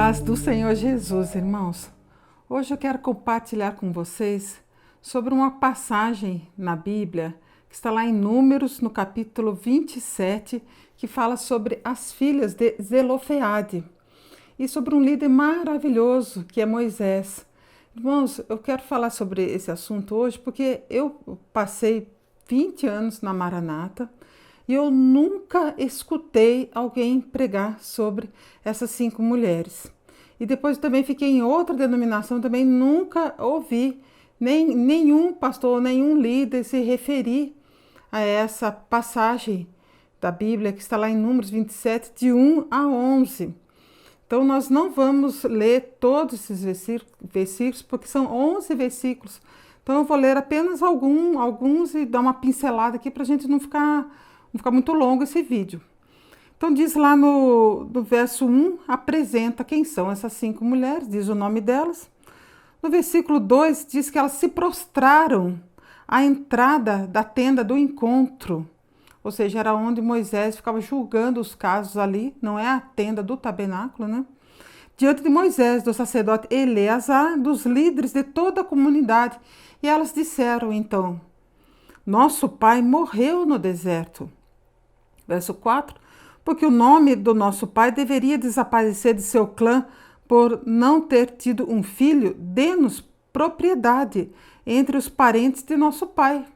paz do Senhor Jesus, irmãos. Hoje eu quero compartilhar com vocês sobre uma passagem na Bíblia que está lá em Números, no capítulo 27, que fala sobre as filhas de Zelofeade e sobre um líder maravilhoso que é Moisés. Irmãos, eu quero falar sobre esse assunto hoje porque eu passei 20 anos na Maranata e eu nunca escutei alguém pregar sobre essas 5 mulheres. E depois também fiquei em outra denominação, também nunca ouvi nenhum pastor, nenhum líder se referir a essa passagem da Bíblia que está lá em Números 27, de 1 a 11. Então nós não vamos ler todos esses versículos, porque são 11 versículos. Então eu vou ler apenas alguns e dar uma pincelada aqui para a gente não ficar muito longo esse vídeo. Então diz lá no verso 1, apresenta quem são essas 5 mulheres, diz o nome delas. No versículo 2 diz que elas se prostraram à entrada da tenda do encontro, ou seja, era onde Moisés ficava julgando os casos ali, não é a tenda do tabernáculo, né? Diante de Moisés, do sacerdote Eleazar, dos líderes de toda a comunidade. E elas disseram então: nosso pai morreu no deserto. Verso 4, porque o nome do nosso pai deveria desaparecer de seu clã por não ter tido um filho, dê-nos propriedade entre os parentes de nosso pai.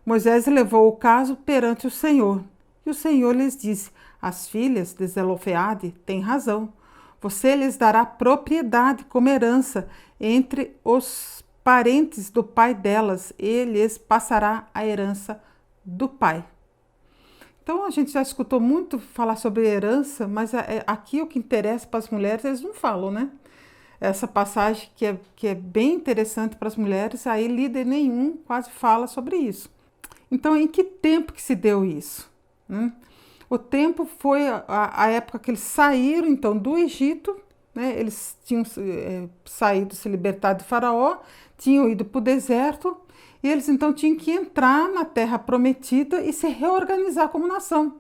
Moisés levou o caso perante o Senhor, e o Senhor lhes disse: as filhas de Zelofeade têm razão, você lhes dará propriedade como herança entre os parentes do pai delas, e lhes passará a herança do pai. Então, a gente já escutou muito falar sobre herança, mas aqui o que interessa para as mulheres, eles não falam, né? Essa passagem que é bem interessante para as mulheres, aí líder nenhum quase fala sobre isso. Então, em que tempo que se deu isso? O tempo foi a época que eles saíram, então, do Egito, né? Eles tinham saído, se libertado de Faraó, tinham ido para o deserto, e eles então tinham que entrar na terra prometida e se reorganizar como nação.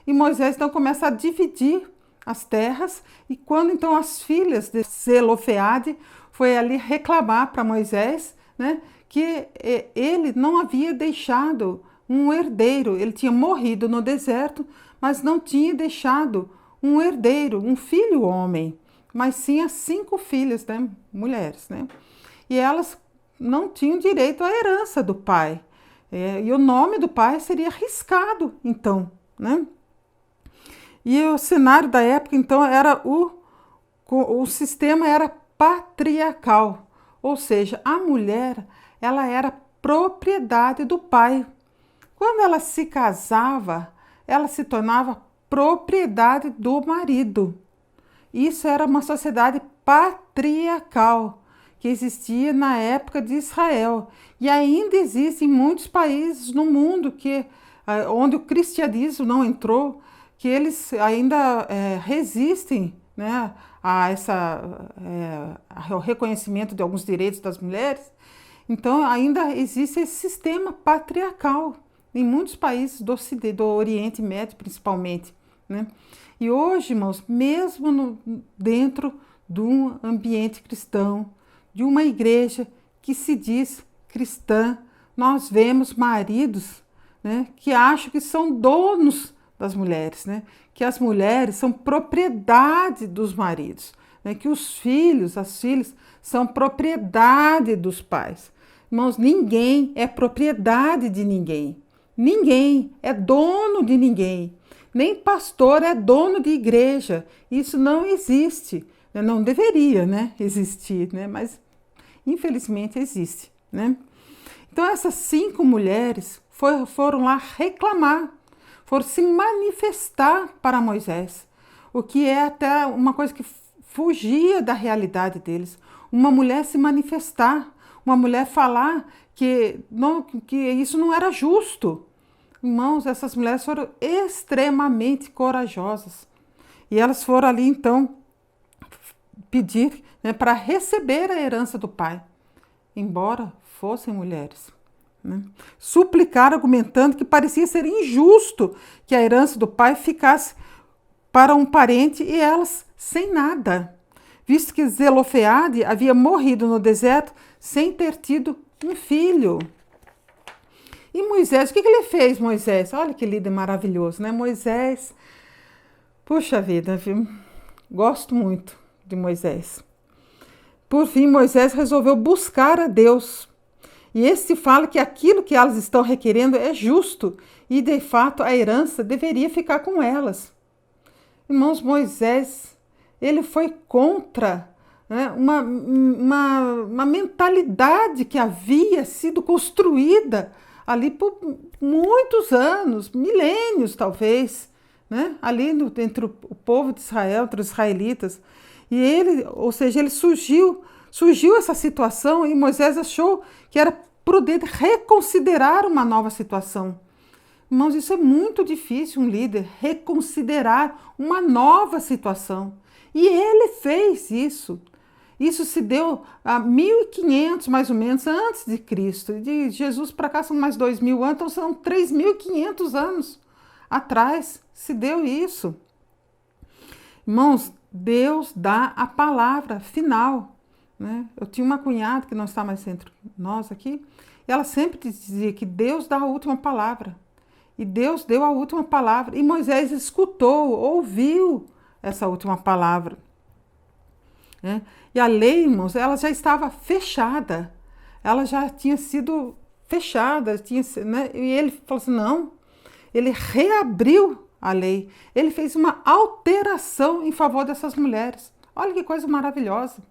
E Moisés então começa a dividir as terras, e quando então as filhas de Zelofeade foi ali reclamar para Moisés, né, que ele não havia deixado um herdeiro, ele tinha morrido no deserto, mas não tinha deixado um herdeiro, um filho homem, mas sim as 5 filhas, né, mulheres, né? E elas não tinham direito à herança do pai. E o nome do pai seria riscado, então, né? E o cenário da época, então, era o sistema era patriarcal, ou seja, a mulher, ela era propriedade do pai. Quando ela se casava, ela se tornava propriedade do marido. Isso era uma sociedade patriarcal que existia na época de Israel e ainda existe em muitos países no mundo onde o cristianismo não entrou, que eles ainda resistem, né, ao reconhecimento de alguns direitos das mulheres. Então ainda existe esse sistema patriarcal em muitos países do Oriente Médio, principalmente, né? E hoje, irmãos, mesmo dentro de um ambiente cristão, de uma igreja que se diz cristã, nós vemos maridos, né, que acham que são donos das mulheres, né, que as mulheres são propriedade dos maridos, né, que os filhos, as filhas, são propriedade dos pais. Irmãos, ninguém é propriedade de ninguém. Ninguém é dono de ninguém. Nem pastor é dono de igreja. Isso não existe. Não deveria, né, existir, né, mas infelizmente existe, né? Então essas 5 mulheres foram lá reclamar, foram se manifestar para Moisés, o que é até uma coisa que fugia da realidade deles. Uma mulher se manifestar, uma mulher falar que isso não era justo. Irmãos, essas mulheres foram extremamente corajosas e elas foram ali então pedir, né, para receber a herança do pai, embora fossem mulheres, né? Suplicar, argumentando que parecia ser injusto que a herança do pai ficasse para um parente e elas sem nada. visto que Zelofeade havia morrido no deserto sem ter tido um filho. E Moisés, o que ele fez, Moisés? Olha que líder maravilhoso, né? Moisés, puxa vida, viu? Gosto muito de Moisés. Por fim, Moisés resolveu buscar a Deus. E esse fala que aquilo que elas estão requerendo é justo e, de fato, a herança deveria ficar com elas. Irmãos, Moisés, ele foi contra, né, uma mentalidade que havia sido construída ali por muitos anos, milênios talvez, né, ali entre o povo de Israel, entre os israelitas. E ele, ou seja, ele surgiu essa situação e Moisés achou que era prudente reconsiderar uma nova situação. Irmãos, isso é muito difícil, um líder reconsiderar uma nova situação. E ele fez isso. Isso se deu a 1500, mais ou menos, antes de Cristo. De Jesus para cá são mais 2000 anos, então são 3500 anos atrás se deu isso. Irmãos, Deus dá a palavra final, né? Eu tinha uma cunhada que não está mais entre nós aqui, e ela sempre dizia que Deus dá a última palavra. E Deus deu a última palavra. E Moisés escutou, ouviu essa última palavra, né? E a lei, irmãos, ela já estava fechada. Ela já tinha sido fechada, né? E ele falou assim, não. Ele reabriu a lei. Ele fez uma alteração em favor dessas mulheres. Olha que coisa maravilhosa.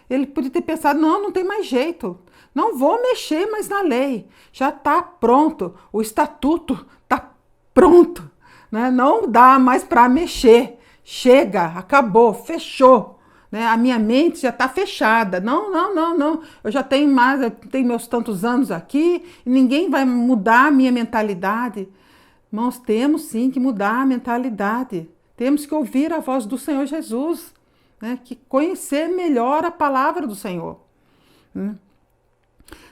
Ele podia ter pensado, não tem mais jeito. Não vou mexer mais na lei. Já está pronto. O estatuto está pronto, né? Não dá mais para mexer. Chega, acabou, fechou. Né? A minha mente já está fechada. Não. Eu já tenho meus tantos anos aqui e ninguém vai mudar a minha mentalidade. Irmãos, temos sim que mudar a mentalidade. Temos que ouvir a voz do Senhor Jesus, né? Que conhecer melhor a palavra do Senhor.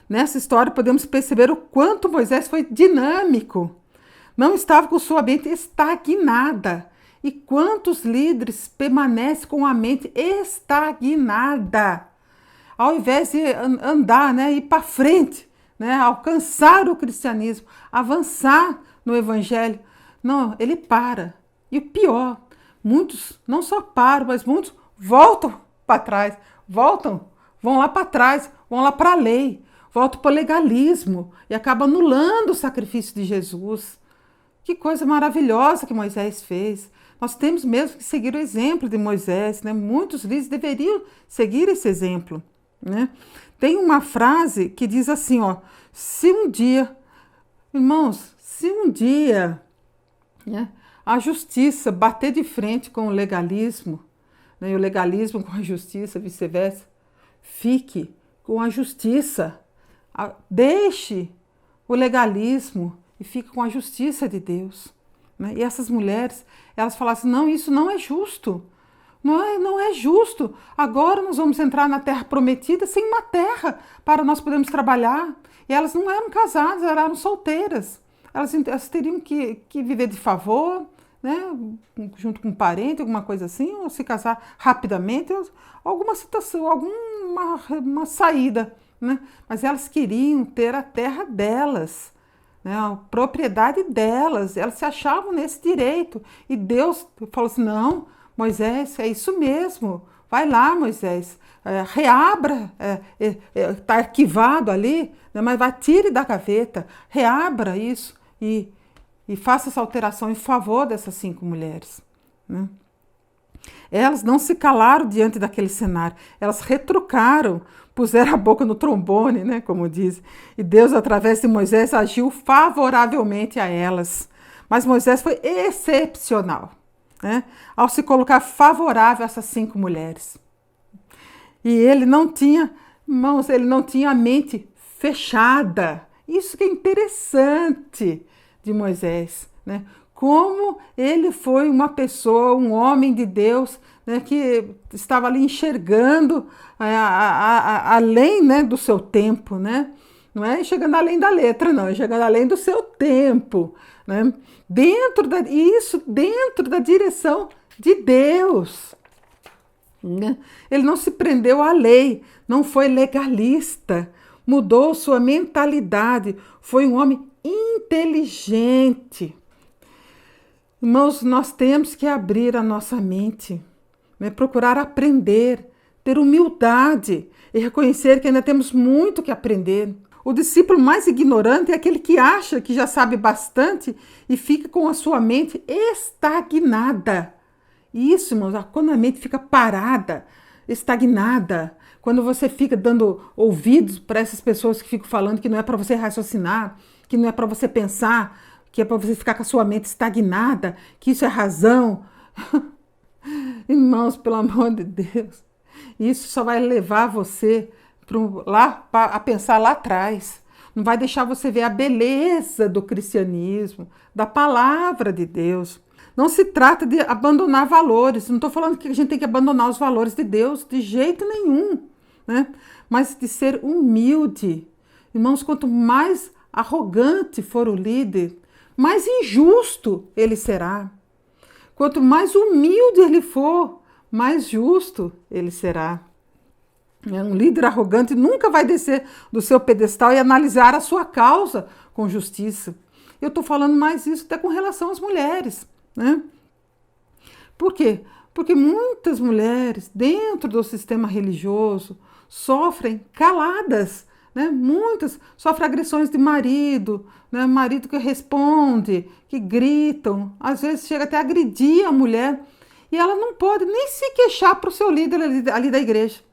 Nessa história podemos perceber o quanto Moisés foi dinâmico. Não estava com sua mente estagnada. E quantos líderes permanecem com a mente estagnada? Ao invés de andar, né, ir para frente, né, alcançar o cristianismo, avançar no evangelho. Não, ele para. E o pior, muitos não só param, mas muitos voltam para trás, vão lá para trás, vão lá para a lei, voltam para o legalismo e acabam anulando o sacrifício de Jesus. Que coisa maravilhosa que Moisés fez. Nós temos mesmo que seguir o exemplo de Moisés, né? Muitos líderes deveriam seguir esse exemplo, né? Tem uma frase que diz assim, ó, se um dia, irmãos, se um dia, né, a justiça bater de frente com o legalismo, né, e o legalismo com a justiça, vice-versa, fique com a justiça, deixe o legalismo e fique com a justiça de Deus. Né? E essas mulheres, elas falaram assim, não, isso não é justo. Não é justo. Agora nós vamos entrar na terra prometida sem uma terra para nós podermos trabalhar. E elas não eram casadas, eram solteiras. Elas teriam que viver de favor, né? Junto com um parente, alguma coisa assim, ou se casar rapidamente, ou alguma situação, uma saída. Né? Mas elas queriam ter a terra delas, né? A propriedade delas. Elas se achavam nesse direito. E Deus falou assim, não, Moisés, é isso mesmo. Vai lá, Moisés, reabra, está arquivado ali, né, mas tire da gaveta, reabra isso e faça essa alteração em favor dessas 5 mulheres. Né? Elas não se calaram diante daquele cenário, elas retrucaram, puseram a boca no trombone, né, como diz, e Deus, através de Moisés, agiu favoravelmente a elas. Mas Moisés foi excepcional, né, ao se colocar favorável a essas 5 mulheres. E ele não tinha, irmãos, ele não tinha a mente fechada. Isso que é interessante de Moisés, né? Como ele foi uma pessoa, um homem de Deus, né, que estava ali enxergando além, né, do seu tempo, né? Não é chegando além da letra, não, é chegando além do seu tempo, né? Dentro da direção de Deus. né? Ele não se prendeu à lei, não foi legalista, mudou sua mentalidade, foi um homem inteligente. Irmãos, nós temos que abrir a nossa mente, né? Procurar aprender, ter humildade e reconhecer que ainda temos muito que aprender. O discípulo mais ignorante é aquele que acha que já sabe bastante e fica com a sua mente estagnada. Isso, irmãos, quando a mente fica parada, estagnada, quando você fica dando ouvidos para essas pessoas que ficam falando que não é para você raciocinar, que não é para você pensar, que é para você ficar com a sua mente estagnada, que isso é razão. Irmãos, pelo amor de Deus, isso só vai levar você a pensar lá atrás. Não vai deixar você ver a beleza do cristianismo, da palavra de Deus. Não se trata de abandonar valores. Não estou falando que a gente tem que abandonar os valores de Deus, de jeito nenhum, né? Mas de ser humilde. Irmãos, quanto mais arrogante for o líder, mais injusto ele será. Quanto mais humilde ele for, mais justo ele será. Um líder arrogante nunca vai descer do seu pedestal e analisar a sua causa com justiça. Eu estou falando mais isso até com relação às mulheres, né? Por quê? Porque muitas mulheres dentro do sistema religioso sofrem caladas, né? Muitas sofrem agressões de marido, né? Marido que responde, que gritam, às vezes chega até a agredir a mulher e ela não pode nem se queixar para o seu líder ali da igreja.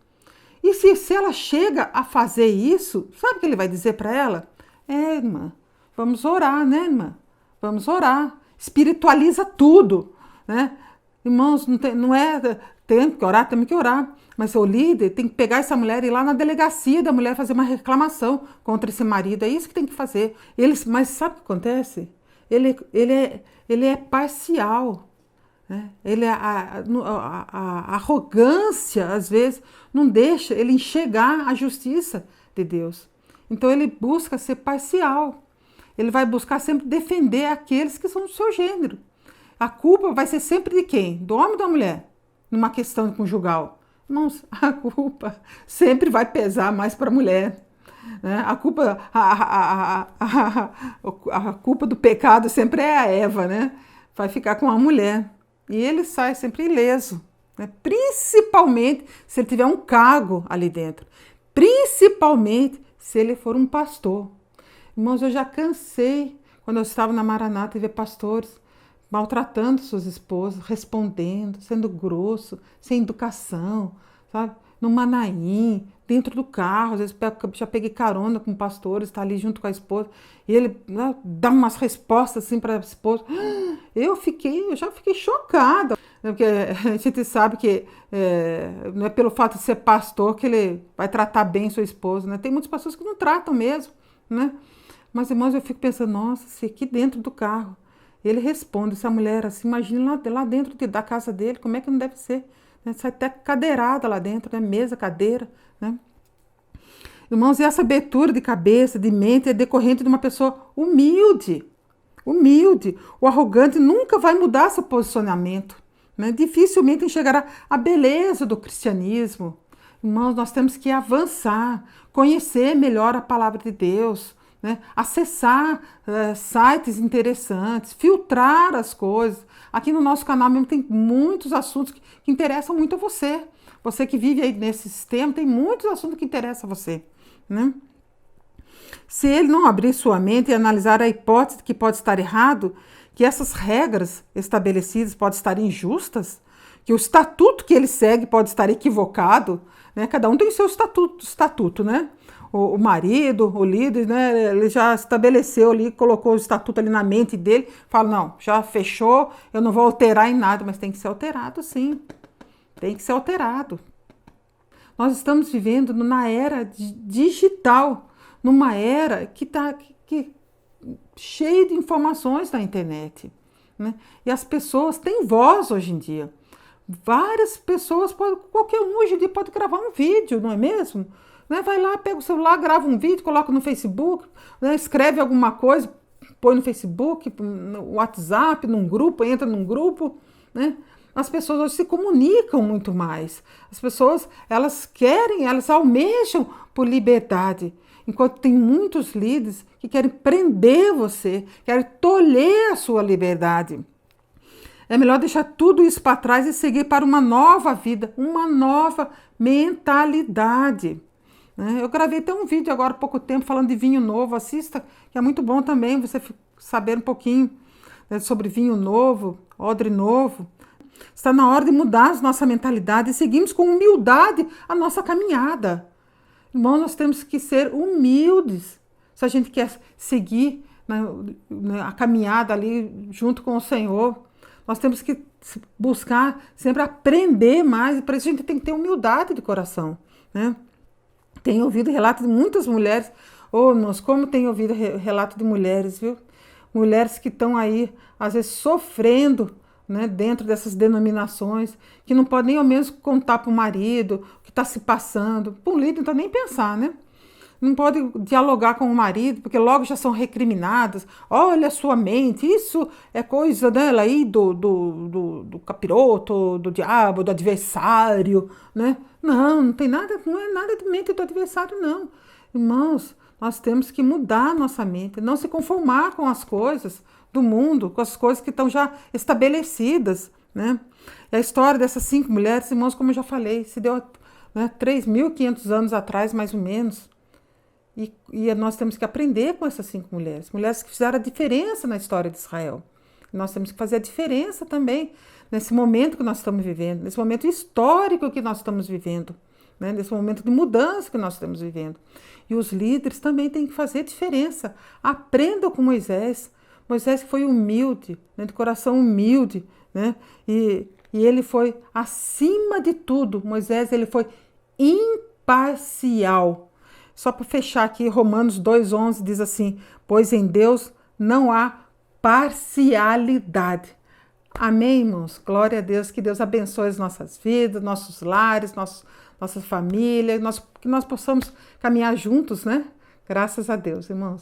E se ela chega a fazer isso, sabe o que ele vai dizer para ela? Irmã, vamos orar, né, irmã? Vamos orar. Espiritualiza tudo, né? Irmãos, tem que orar, temos que orar. Mas o líder tem que pegar essa mulher e ir lá na delegacia da mulher fazer uma reclamação contra esse marido. É isso que tem que fazer. Mas sabe o que acontece? Ele é parcial. Né? A arrogância, às vezes, não deixa ele enxergar a justiça de Deus. Então ele busca ser parcial. Ele vai buscar sempre defender aqueles que são do seu gênero. A culpa vai ser sempre de quem? Do homem ou da mulher? Numa questão conjugal. Irmãos, a culpa sempre vai pesar mais para a mulher. Né? A culpa do pecado sempre é a Eva, né? Vai ficar com a mulher. E ele sai sempre ileso, né? Principalmente se ele tiver um cargo ali dentro. Principalmente se ele for um pastor. Irmãos, eu já cansei, quando eu estava na Maranata, de ver pastores maltratando suas esposas, respondendo, sendo grosso, sem educação, sabe? No Manaim, dentro do carro, às vezes já peguei carona com pastores, está ali junto com a esposa, e ele dá umas respostas assim para a esposa. Eu já fiquei chocada, porque a gente sabe que não é pelo fato de ser pastor que ele vai tratar bem sua esposa, né? Tem muitas pessoas que não tratam mesmo, né? Mas, irmãos, eu fico pensando, nossa, se aqui dentro do carro ele responde, essa mulher assim, imagina lá dentro da casa dele, como é que não deve ser? Né? Sai até cadeirada lá dentro, né? Mesa, cadeira, né? Irmãos, e essa abertura de cabeça, de mente, é decorrente de uma pessoa humilde. Humilde. O arrogante nunca vai mudar seu posicionamento, né? Dificilmente enxergará a beleza do cristianismo. Irmãos, nós temos que avançar, conhecer melhor a palavra de Deus, né? Acessar sites interessantes, filtrar as coisas. Aqui no nosso canal mesmo tem muitos assuntos que interessam muito a você. Você que vive aí nesse sistema, tem muitos assuntos que interessam a você, né? Se ele não abrir sua mente e analisar a hipótese que pode estar errado, que essas regras estabelecidas podem estar injustas, que o estatuto que ele segue pode estar equivocado, né? Cada um tem o seu estatuto, né? O marido, o líder, né? Ele já estabeleceu ali, colocou o estatuto ali na mente dele, fala, não, já fechou, eu não vou alterar em nada, mas tem que ser alterado, sim. Tem que ser alterado. Nós estamos vivendo na era digital, numa era que está cheia de informações na internet, né? E as pessoas têm voz hoje em dia. Várias pessoas, qualquer um hoje em dia pode gravar um vídeo, não é mesmo? Né? Vai lá, pega o celular, grava um vídeo, coloca no Facebook, né? Escreve alguma coisa, põe no Facebook, no WhatsApp, num grupo, entra num grupo, né? as pessoas hoje se comunicam muito mais. As pessoas, elas querem, elas almejam por liberdade. Enquanto tem muitos líderes que querem prender você, querem tolher a sua liberdade. É melhor deixar tudo isso para trás e seguir para uma nova vida, uma nova mentalidade. Eu gravei até um vídeo agora há pouco tempo falando de vinho novo. Assista, que é muito bom também você saber um pouquinho, né, sobre vinho novo, odre novo. Está na hora de mudar a nossa mentalidade e seguirmos com humildade a nossa caminhada. Irmão, nós temos que ser humildes se a gente quer seguir a caminhada ali junto com o Senhor. Nós temos que buscar sempre aprender mais, e para isso a gente tem que ter humildade de coração, né? Tenho ouvido relatos de muitas mulheres, irmãos, como tenho ouvido relato de mulheres, viu? Mulheres que estão aí, às vezes, sofrendo, né, dentro dessas denominações, que não podem nem ao menos contar para o marido o que está se passando. Para o líder, não está nem pensar, né? Não pode dialogar com o marido, porque logo já são recriminadas. Olha a sua mente, isso é coisa dela aí do capiroto, do diabo, do adversário, né? Não tem nada, não é nada de mente do adversário, não. Irmãos, nós temos que mudar a nossa mente, não se conformar com as coisas do mundo, com as coisas que estão já estabelecidas, né? E a história dessas 5 mulheres, irmãos, como eu já falei, se deu, né, 3.500 anos atrás, mais ou menos. E nós temos que aprender com essas 5 mulheres, mulheres que fizeram a diferença na história de Israel. Nós temos que fazer a diferença também nesse momento que nós estamos vivendo, nesse momento histórico que nós estamos vivendo, né? Nesse momento de mudança que nós estamos vivendo. E os líderes também têm que fazer diferença. Aprendam com Moisés. Moisés foi humilde, né? De coração humilde, né? E ele foi acima de tudo. Moisés, ele foi imparcial. Só para fechar aqui, Romanos 2,11 diz assim: pois em Deus não há parcialidade. Amém, irmãos? Glória a Deus, que Deus abençoe as nossas vidas, nossos lares, nossa família, que nós possamos caminhar juntos, né? Graças a Deus, irmãos.